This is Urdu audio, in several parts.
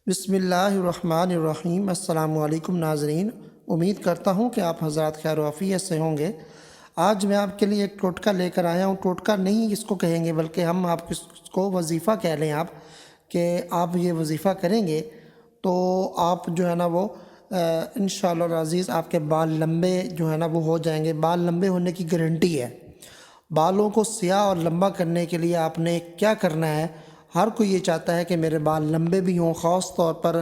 بسم اللہ الرحمن الرحیم۔ السلام علیکم ناظرین، امید کرتا ہوں کہ آپ حضرات خیر و عافیت سے ہوں گے۔ آج میں آپ کے لیے ایک ٹوٹکا لے کر آیا ہوں۔ ٹوٹکا نہیں اس کو کہیں گے، بلکہ ہم آپ اس کو وظیفہ کہہ لیں آپ، کہ آپ یہ وظیفہ کریں گے تو آپ جو ہے نا وہ انشاءاللہ العزیز آپ کے بال لمبے جو ہے نا وہ ہو جائیں گے۔ بال لمبے ہونے کی گارنٹی ہے۔ بالوں کو سیاہ اور لمبا کرنے کے لیے آپ نے کیا کرنا ہے؟ ہر کوئی یہ چاہتا ہے کہ میرے بال لمبے بھی ہوں، خاص طور پر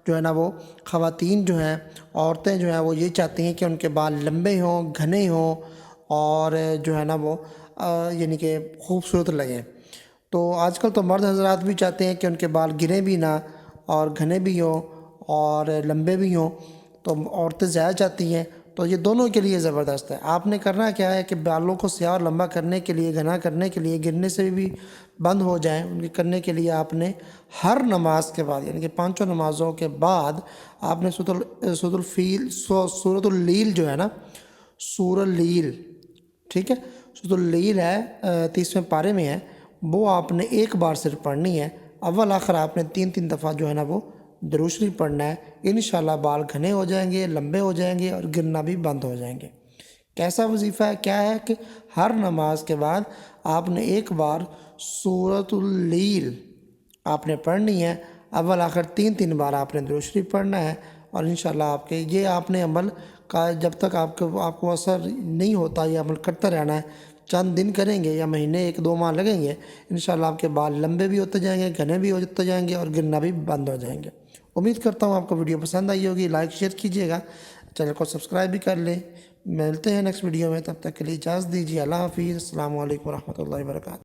جو ہے نا وہ خواتین جو ہیں، عورتیں جو ہیں وہ یہ چاہتی ہیں کہ ان کے بال لمبے ہوں، گھنے ہوں اور جو ہے نا وہ یعنی کہ خوبصورت لگیں۔ تو آج کل تو مرد حضرات بھی چاہتے ہیں کہ ان کے بال گریں بھی نہ اور گھنے بھی ہوں اور لمبے بھی ہوں، تو عورتیں زیادہ چاہتی ہیں، تو یہ دونوں کے لیے زبردست ہے۔ آپ نے کرنا کیا ہے کہ بالوں کو سیاہ اور لمبا کرنے کے لیے، گھنا کرنے کے لیے، گرنے سے بھی بند ہو جائیں ان کے کرنے کے لیے آپ نے ہر نماز کے بعد، یعنی کہ پانچوں نمازوں کے بعد آپ نے سورۃ اللیل جو ہے نا، سورۃ اللیل، ٹھیک ہے، سورۃ اللیل ہے 30ویں پارے میں ہے، وہ آپ نے ایک بار صرف پڑھنی ہے۔ اول آخر آپ نے تین دفعہ جو ہے نا وہ درود شریف پڑھنا ہے۔ انشاءاللہ بال گھنے ہو جائیں گے، لمبے ہو جائیں گے اور گرنا بھی بند ہو جائیں گے۔ کیسا وظیفہ ہے؟ کیا ہے کہ ہر نماز کے بعد آپ نے ایک بار سورۃ اللیل آپ نے پڑھنی ہے۔ اول آخر تین بار آپ نے درود شریف پڑھنا ہے، اور انشاءاللہ آپ کے یہ آپ نے عمل کا جب تک آپ کو اثر نہیں ہوتا، یہ عمل کرتا رہنا ہے۔ چند دن کریں گے یا مہینے، 1-2 ماہ لگیں گے، انشاءاللہ آپ کے بال لمبے بھی ہوتے جائیں گے، گھنے بھی ہوتے جائیں گے اور گرنا بھی بند ہو جائیں گے۔ امید کرتا ہوں آپ کو ویڈیو پسند آئی ہوگی۔ لائک شیئر کیجیے گا، چینل کو سبسکرائب بھی کر لیں۔ ملتے ہیں نیکسٹ ویڈیو میں، تب تک کے لیے اجازت دیجیے۔ اللہ حافظ۔ السلام علیکم ورحمۃ اللہ وبرکاتہ۔